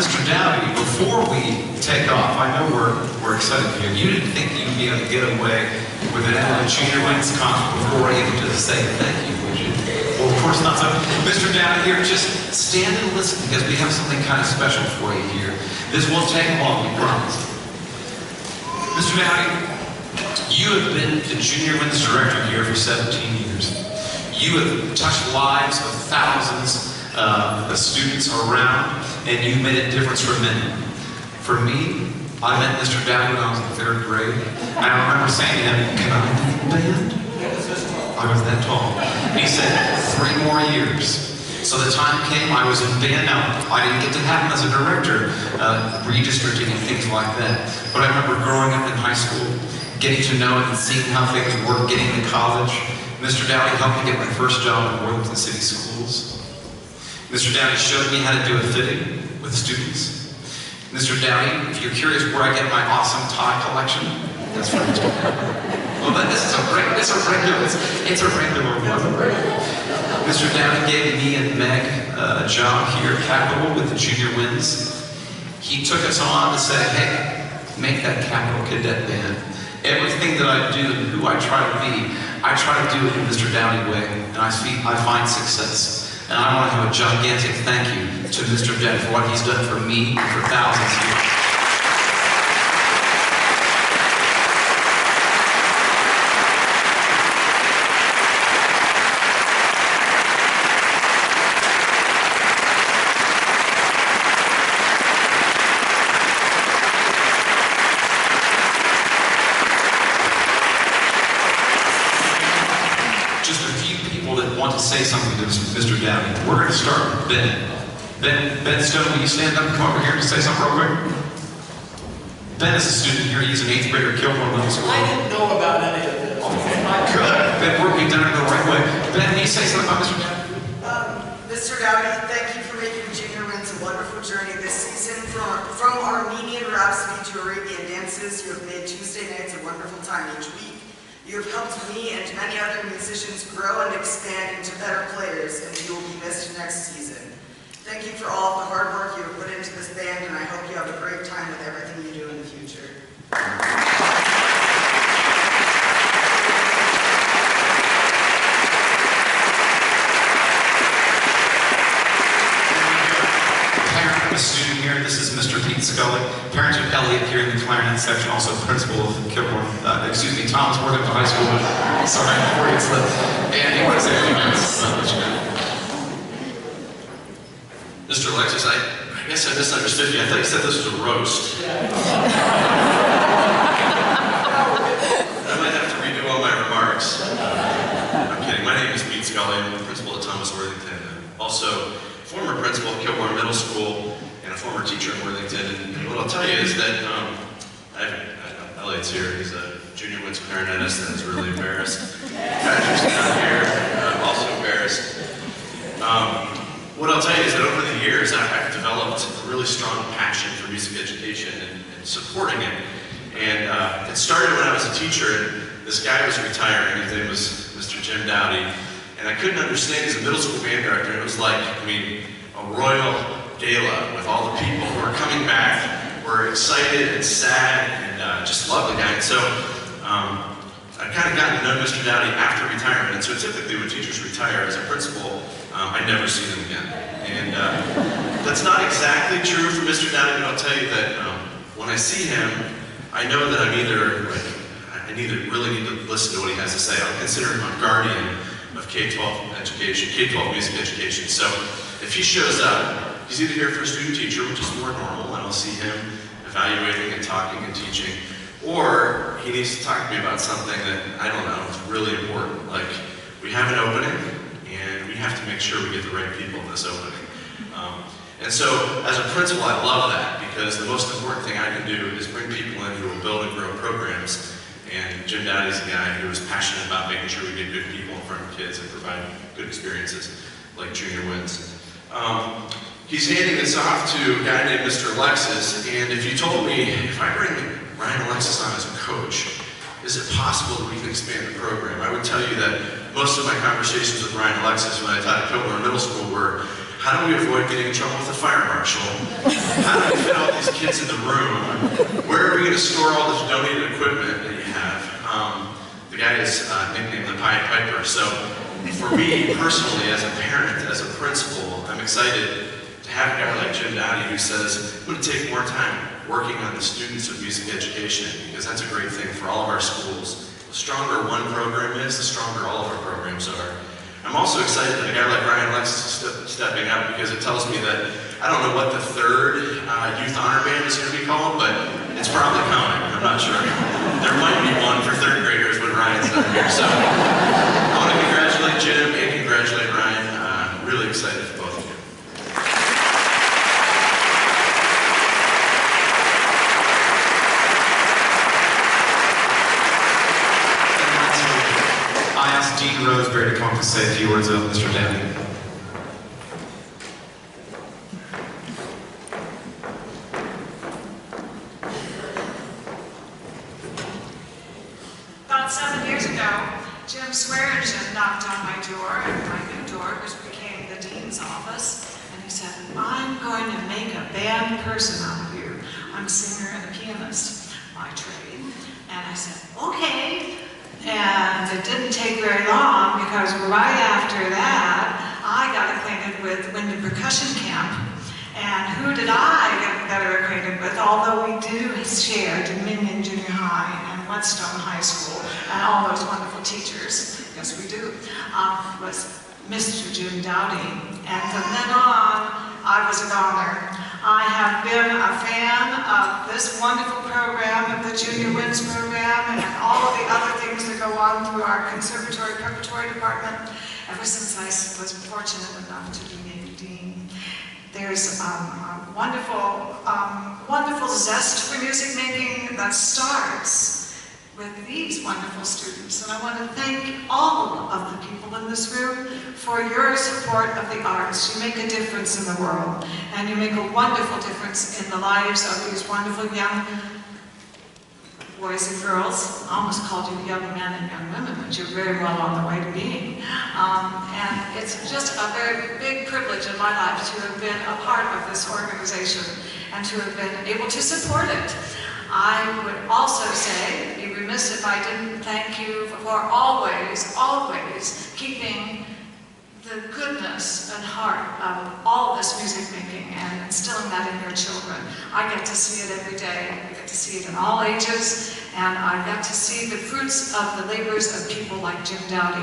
Mr. Dowdy, before we take off, I know we're excited here. You didn't think you'd be able to get away with an end of the Junior Wins concert before able to say thank you, would you? Well, of course not. So, Mr. Dowdy here, just stand and listen because we have something kind of special for you here. This won't take long, we promise. Mr. Dowdy, you have been the Junior Wins director here for 17 years. You have touched lives of thousands of students around, and you've made a difference for many. For me, I met Mr. Dowdy when I was in 3rd grade, and I remember saying to him, "Can I be in band?" I was that tall. He said, 3 more years. So the time came, I was in band. Now, I didn't get to have him as a director, redistricting and things like that. But I remember growing up in high school, getting to know it and seeing how things work, getting to college. Mr. Dowdy helped me get my first job in Worthington City Schools. Mr. Dowdy showed me how to do a fitting with students. Mr. Dowdy, if you're curious where I get my awesome tie collection, that's from Mr. Dowdy. Well, this is it's a regular one. Mr. Dowdy gave me and Meg a job here at Capitol with the Junior Wins. He took us on to say, hey, make that Capitol Cadet Band. Everything that I do and who I try to be, I try to do it in Mr. Dowdy way, and I find success. And I want to have a gigantic thank you to Mr. Dowdy for what he's done for me and for thousands here. Just a few people that want to say something to Mr. Dowdy. We're going to start with Ben. Ben Stone, will you stand up and come over here and say something real quick? Ben is a student here. He's an 8th grader at Kilbourne Middle School. I didn't know about any of this. Good. Ben, we've done it the right way. Ben, can you say something about Mr. Dowdy? Mr. Dowdy, thank you for making Junior Wins a wonderful journey this season. From Armenian Rhapsody to Arabian dances, you have made Tuesday nights a wonderful time each week. You have helped me and many other musicians grow and expand into better players, and you will be missed next season. Thank you for all of the hard work you have put into this band, and I hope you have a great time with everything you do in the future. Parent of a student here, this is Mr. Pete Scully. Parent of Elliot here in the clarinet section, also principal of Kilbourne, Thomas Worthington High School. Sorry, before you slip. And you want to say anything? Mr. Alexis, I guess I misunderstood you. I thought you said this was a roast. I might have to redo all my remarks. I'm kidding. My name is Pete Scully. I'm the principal at Thomas Worthington. Also, former principal of Kilbourne Middle School and a former teacher in Worthington. And what I'll tell you is that Elliot's here. He's a Junior Wins clarinetist and is really embarrassed. Patrick's down here. I'm also embarrassed. What I'll tell you is that over the years, I've developed a really strong passion for music education and supporting it. And it started when I was a teacher, and this guy was retiring. His name was Mr. Jim Dowdy. And I couldn't understand, he's a middle school band director. It was like, a royal gala with all the people who were coming back, were excited and sad, and just loved the guy. And so I kind of gotten to know Mr. Dowdy after retirement. And so typically when teachers retire as a principal, I never see them again. And that's not exactly true for Mr. Dowdy, but I'll tell you that when I see him, I know that I really need to listen to what he has to say. I'll consider him my guardian of K-12 education, K-12 music education. So if he shows up, he's either here for a student teacher, which is more normal, and I'll see him evaluating and talking and teaching, or he needs to talk to me about something that, I don't know, is really important. Like, we have an opening, and we have to make sure we get the right people in this opening. And so, as a principal, I love that, because the most important thing I can do is bring people in who will build and grow programs. And Jim Dowdy's a guy who is passionate about making sure we get good people in front of kids and provide good experiences, like Junior Wins. He's handing this off to a guy named Mr. Alexis, and if you told me, if I bring Ryan Alexis on as a coach, is it possible that we can expand the program? I would tell you that most of my conversations with Ryan Alexis when I taught at Kilbourne Middle School were, How do we avoid getting in trouble with the fire marshal? How do we fit all these kids in the room? Where are we going to store all this donated equipment that you have? The guy is nicknamed the Pied Piper. So for me personally, as a parent, as a principal, I'm excited to have a guy like Jim Dowdy who says, I'm going to take more time working on the students of music education, because that's a great thing for all of our schools. The stronger one program is, the stronger all of our programs are. I'm also excited that a guy like Ryan Lex is stepping up, because it tells me that I don't know what the third youth honor band is going to be called, but it's probably coming. I'm not sure. There might be one for third graders when Ryan's not here. So I want to congratulate Jim and congratulate Ryan. Really excited for both of you. I asked Dean Roseberry to come up and say a few words about Mr. Dowdy. About 7 years ago, Jim Swearingen knocked on my door, and my new door, which became the dean's office, and he said, I'm going to make a band person out of you. I'm a singer and a pianist by trade. And I said, okay. And it didn't take very long, because right after that, I got acquainted with Wyndham Percussion Camp. And who did I get better acquainted with? Although we do share Dominion Junior High and Whetstone High School and all those wonderful teachers, yes we do, was Mr. Jim Dowdy. And from then on, I was a goner. I have been a fan of this wonderful program, of the Junior Wins program, and all of the other things that go on through our conservatory preparatory department ever since I was fortunate enough to be named dean. There's a wonderful zest for music making that starts with these wonderful students. And I want to thank all of the people in this room for your support of the arts. You make a difference in the world, and you make a wonderful difference in the lives of these wonderful young boys and girls. I almost called you young men and young women, but you're very well on the way to being. And it's just a very big privilege in my life to have been a part of this organization and to have been able to support it. I would also say, be remiss if I didn't thank you for always, always keeping the goodness and heart of all this music making and instilling that in your children. I get to see it every day. I get to see it in all ages, and I get to see the fruits of the labors of people like Jim Dowdy.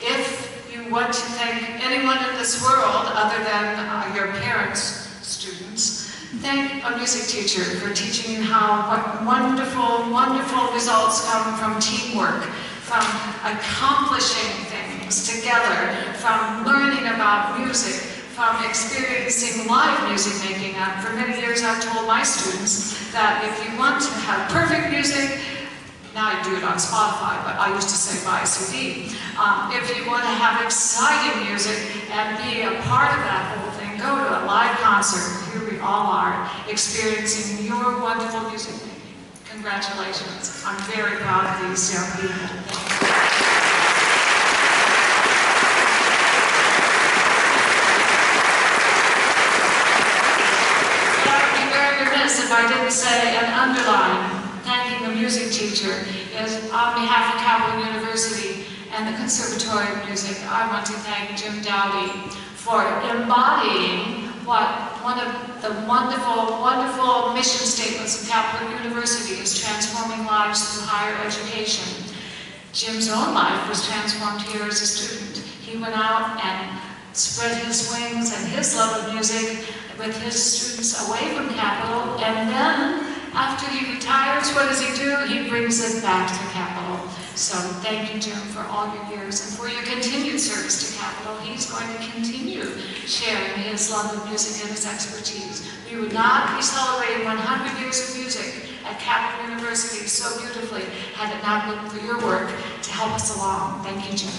If you want to thank anyone in this world other than your parents, students, thank a music teacher for teaching you how wonderful, wonderful results come from teamwork, from accomplishing things together, from learning about music, from experiencing live music making. For many years I've told my students that if you want to have perfect music, now I do it on Spotify, but I used to say buy a CD. If you want to have exciting music and be a part of that whole thing, go to a live concert. Here we all are, experiencing your wonderful music making. Congratulations. I'm very proud of these young people. But I would be very remiss if I didn't say and underline thanking the music teacher is on behalf of Capital University and the Conservatory of Music. I want to thank Jim Dowdy for embodying what one of the wonderful, wonderful mission statements of Capital University is: transforming lives through higher education. Jim's own life was transformed here as a student. He went out and spread his wings and his love of music with his students away from Capital, and then after he retires, what does he do? He brings it back to Capital. So thank you, Jim, for all your years and for your continued service to Capital. He's going to continue sharing his love of music and his expertise. We would not be celebrating 100 years of music at Capital University so beautifully had it not been for your work to help us along. Thank you, Jim.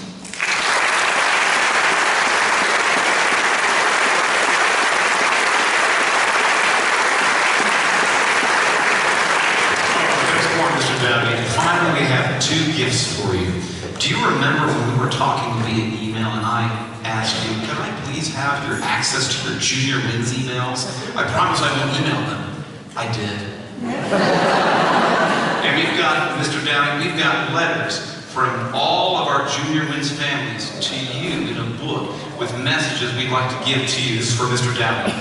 And finally, we have two gifts for you. Do you remember when we were talking via email and I asked you, could I please please have your access to your junior wins emails? I promise I won't email them. I did. And we've got, Mr. Dowdy, we've got letters from all of our junior wins families to you in a book with messages we'd like to give to you. This is for Mr. Dowdy.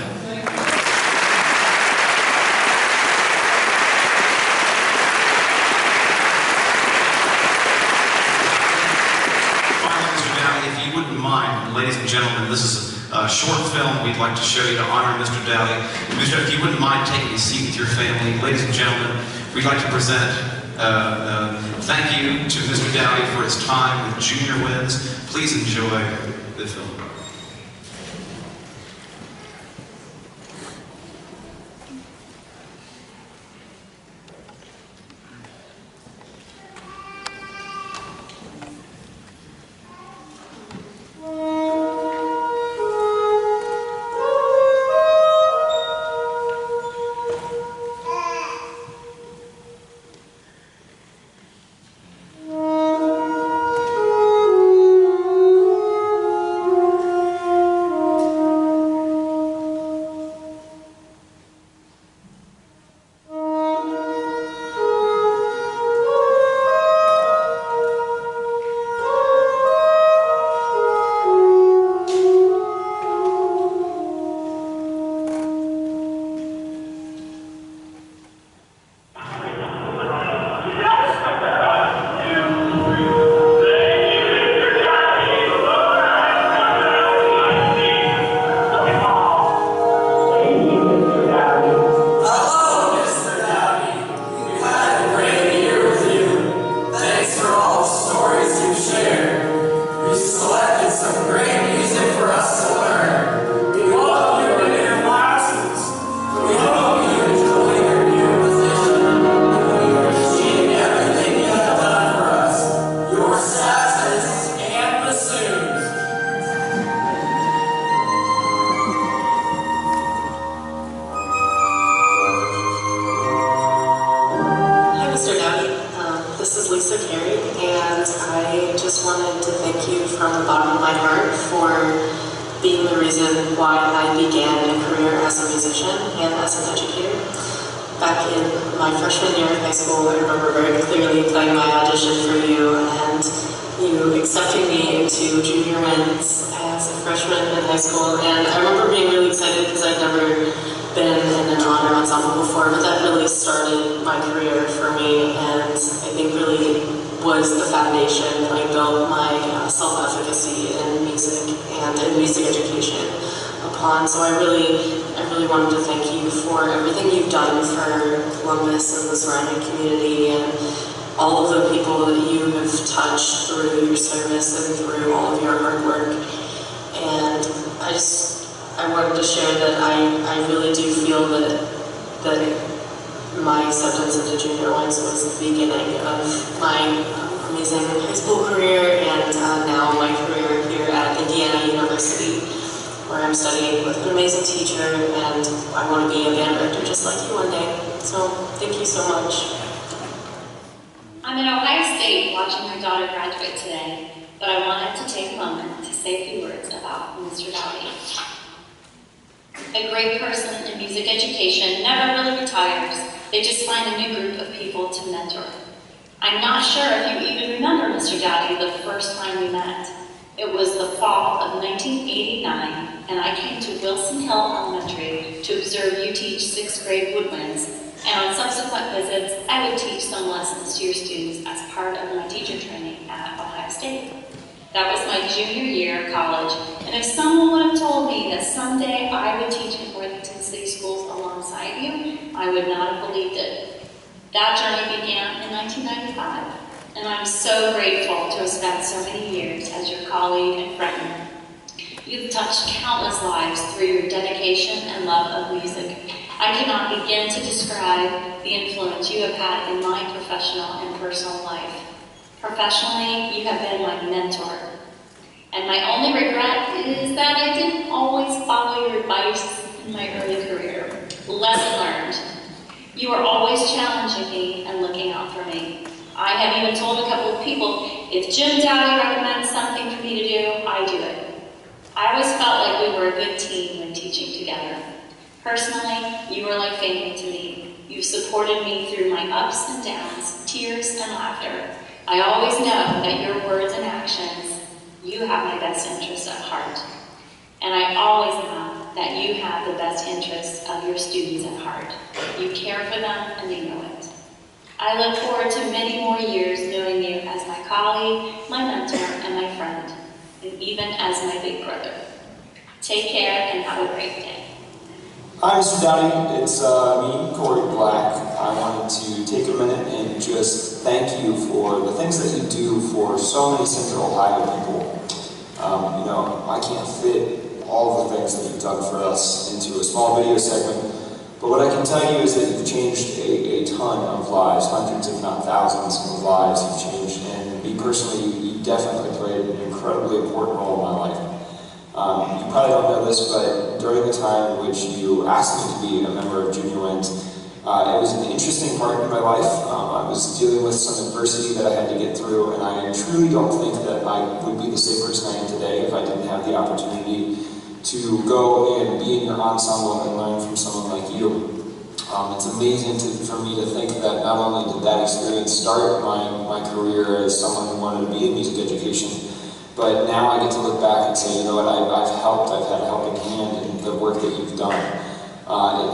Ladies and gentlemen, this is a short film we'd like to show you to honor Mr. Dowdy. Mr. If you wouldn't mind taking a seat with your family, ladies and gentlemen, we'd like to present thank you to Mr. Dowdy for his time with Junior Wins. Please enjoy the film. So I really wanted to thank you for everything you've done for Columbus and the surrounding community and all of the people that you have touched through your service and through all of your hard work. And I wanted to share that I really do feel that my acceptance into Junior Wins was the beginning of my amazing high school career and now my career here at Indiana University, where I'm studying with an amazing teacher, and I want to be a band director just like you one day. So, thank you so much. I'm in Ohio State watching my daughter graduate today, but I wanted to take a moment to say a few words about Mr. Dowdy. A great person in music education never really retires. They just find a new group of people to mentor. I'm not sure if you even remember Mr. Dowdy the first time we met. It was the fall of 1989, and I came to Wilson Hill Elementary to observe you teach 6th grade woodwinds, and on subsequent visits, I would teach some lessons to your students as part of my teacher training at Ohio State. That was my junior year of college, and if someone would have told me that someday I would teach in Worthington City Schools alongside you, I would not have believed it. That journey began in 1995. And I'm so grateful to have spent so many years as your colleague and friend. You've touched countless lives through your dedication and love of music. I cannot begin to describe the influence you have had in my professional and personal life. Professionally, you have been my mentor. And my only regret is that I didn't always follow your advice in my early career. Lesson learned. You are always challenging me and looking out for me. I have even told a couple of people, if Jim Dowdy recommends something for me to do, I do it. I always felt like we were a good team when teaching together. Personally, you were like family to me. You supported me through my ups and downs, tears and laughter. I always know that your words and actions, you have my best interests at heart. And I always know that you have the best interests of your students at heart. You care for them and they know it. I look forward to many more years knowing you as my colleague, my mentor, and my friend, and even as my big brother. Take care and have a great day. Hi, Mr. Dowdy. It's me, Corey Black. I wanted to take a minute and just thank you for the things that you do for so many Central Ohio people. You know, I can't fit all the things that you've done for us into a small video segment, but what I can tell you is that you've changed a ton of lives, hundreds if not thousands of lives you've changed, and me personally, you definitely played an incredibly important role in my life. You probably don't know this, but during the time in which you asked me to be a member of Junior Wins, it was an interesting part in my life. I was dealing with some adversity that I had to get through, and I truly don't think that I would be the same person I am today if I didn't have the opportunity to go and be in your ensemble and learn from someone like you. It's amazing for me to think that not only did that experience start my career as someone who wanted to be in music education, but now I get to look back and say, you know what, I've helped, I've had a helping hand in the work that you've done.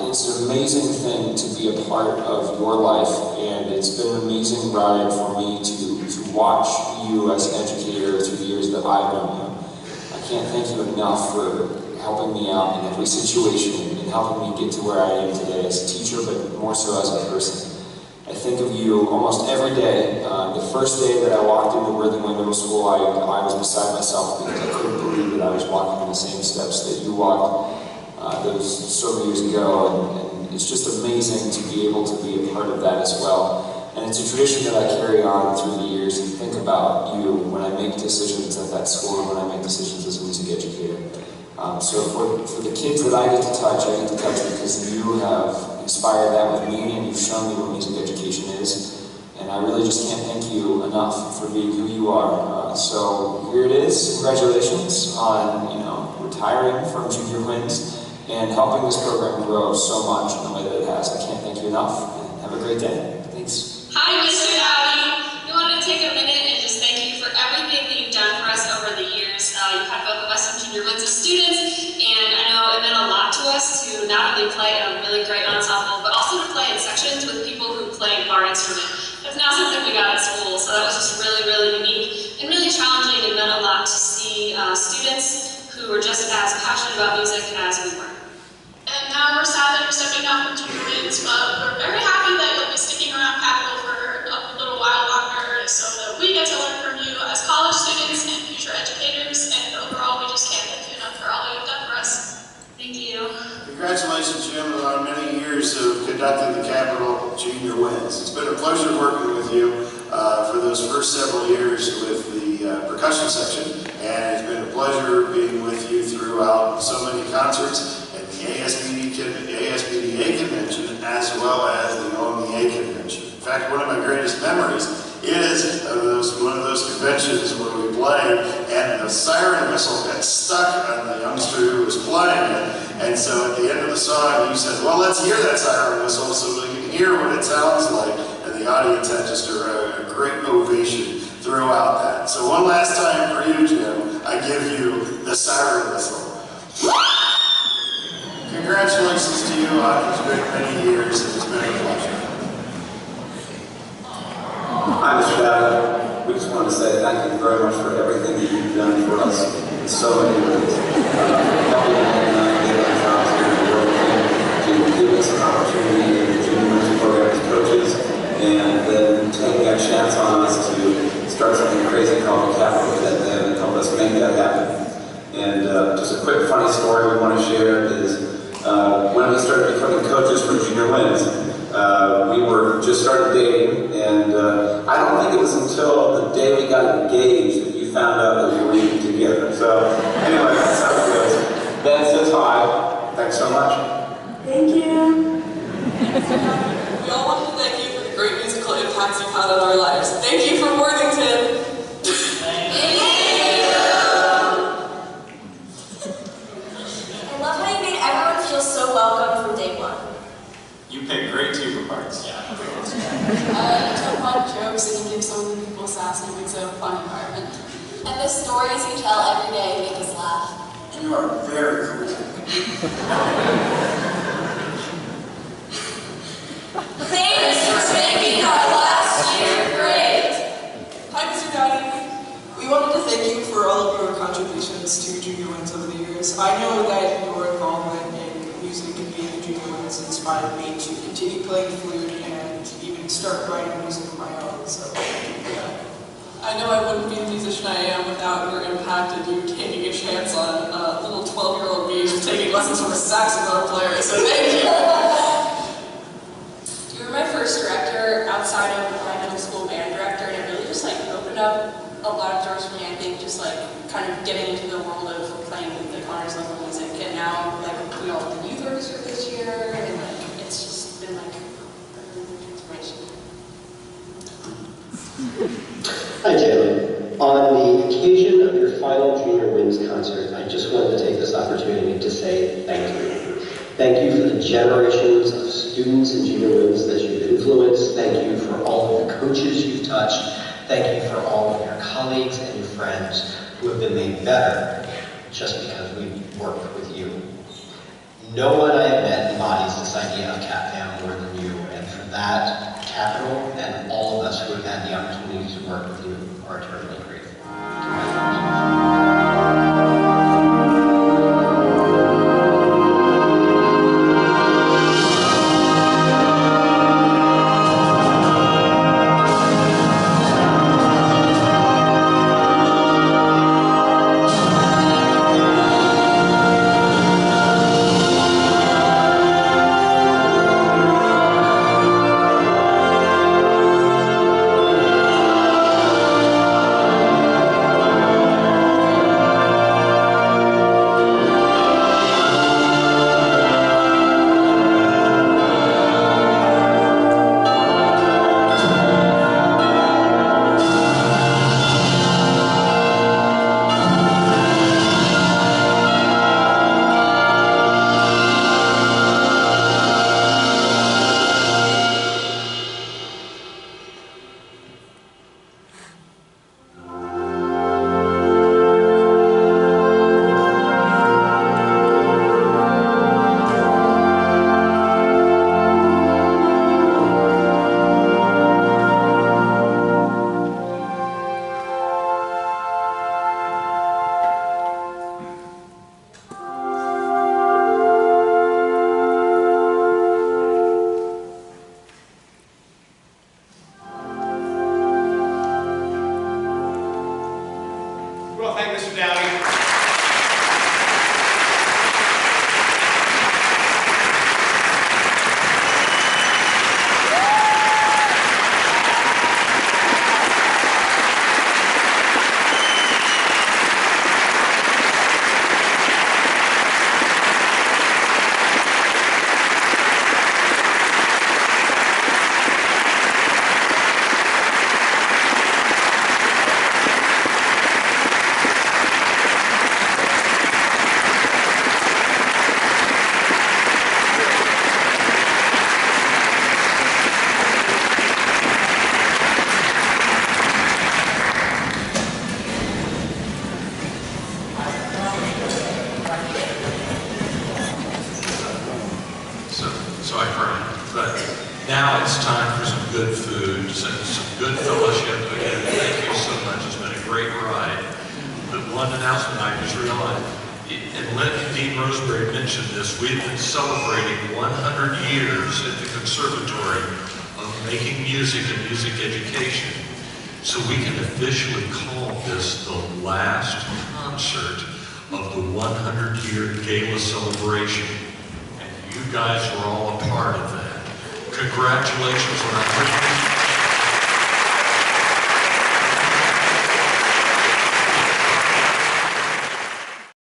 It's an amazing thing to be a part of your life, and it's been an amazing ride for me to watch you as an educator through the years that I've known you. I can't thank you enough for helping me out in every situation and helping me get to where I am today as a teacher, but more so as a person. I think of you almost every day. The first day that I walked into Worthington Middle School, I was beside myself because I couldn't believe that I was walking in the same steps that you walked those so many years ago, and it's just amazing to be able to be a part of that as well. And it's a tradition that I carry on through the years and think about you when I make decisions at that school and when I make decisions as a music educator. So for the kids that I get to touch because you have inspired that with me and you've shown me what music education is. And I really just can't thank you enough for being who you are. So here it is. Congratulations on retiring from Junior Wins and helping this program grow so much in the way that it has. I can't thank you enough. And have a great day. Thanks. Hi, Mr. Dowdy. We wanted to take a minute and just thank you for everything that you've done for us over the years. You've had both of us in Junior Wins as students, and I know it meant a lot to us to not only play in a really great ensemble, but also to play in sections with people who play our instrument. That's not something we got at school, so that was just really, really unique and really challenging, and meant a lot to see students who were just as passionate about music as we were. And now we're sad that you're stepping down from Junior Wins, but we're very happy that you'll be sticking around Capital for a little while longer so that we get to learn from you as college students and future educators, and overall we just can't thank you enough for all you've done for us. Thank you. Congratulations, Jim, on many years of conducting the Capital Junior Wins. It's been a pleasure working with you for those first several years with the percussion section, and it's been a pleasure being with you throughout so many concerts at the ASBDA convention as well as the OMEA convention. In fact, one of my greatest memories is one of those conventions where we played and the siren whistle got stuck on the youngster who was playing it. And so at the end of the song, you said, well, let's hear that siren whistle so we can hear what it sounds like. And the audience had just a great ovation throughout that. So one last time for you, Jim, I give you the siren whistle. Congratulations to you on these great many years. It's been a pleasure. Hi, Mr. Dowdy. We just wanted to say thank you very much for everything that you've done for us in so many ways. Helping get our jobs here in the world to give us an opportunity in the Junior Wins program as coaches, and then taking a chance on us to start something crazy called the Capital Cadet and help us make that happen. And just a quick funny story we want to share is when we started becoming coaches for Junior Wins, we were just started dating, and I don't think it was until the day we got engaged that you found out that we were even together. So anyway, that's how it goes. Ben says hi. Thanks so much. Thank you. We all want to thank you for the great musical impacts you've had on our lives. Thank you for Worthington. You are very cool. Thanks for making our last year great. Hi, Mr. Dowdy. We wanted to thank you for all of your contributions to Junior Wins over the years. I know that your involvement in music and being a Junior Wins inspired me to continue playing flute and even start writing music of my own, so thank you for that. I know I wouldn't be the musician I am without your impact and you taking a chance on little 12-year-old me taking lessons from a saxophone player, so thank you. You were my first director outside of my middle school band director, and it really just like opened up a lot of doors for me. I think just like kind of getting into the world of playing the honors level music, and now like we all have the youth orchestra this year, and like it's just been like a really inspiration. Hi, Taylor. On the occasion of your final Junior Wins concert, I just wanted to take this opportunity to say thank you. Thank you for the generations of students in Junior Wins that you've influenced. Thank you for all of the coaches you've touched. Thank you for all of your colleagues and your friends who have been made better just because we've worked with you. No one I have met embodies this idea of CapFam more than you, and for that, Capital and all of us who have had the opportunity to work with you are eternally grateful. Congratulations. Well, thank you, Mr. Dowdy. So I've heard. But now it's time for some good food, some good fellowship. Again, thank you so much. It's been a great ride. But one announcement I just realized, and Dean Roseberry mentioned this, we've been celebrating 100 years at the Conservatory of making music and music education. So we can officially call this the last concert of the 100-year gala celebration. And you guys were all a part of that. Congratulations on 100 years.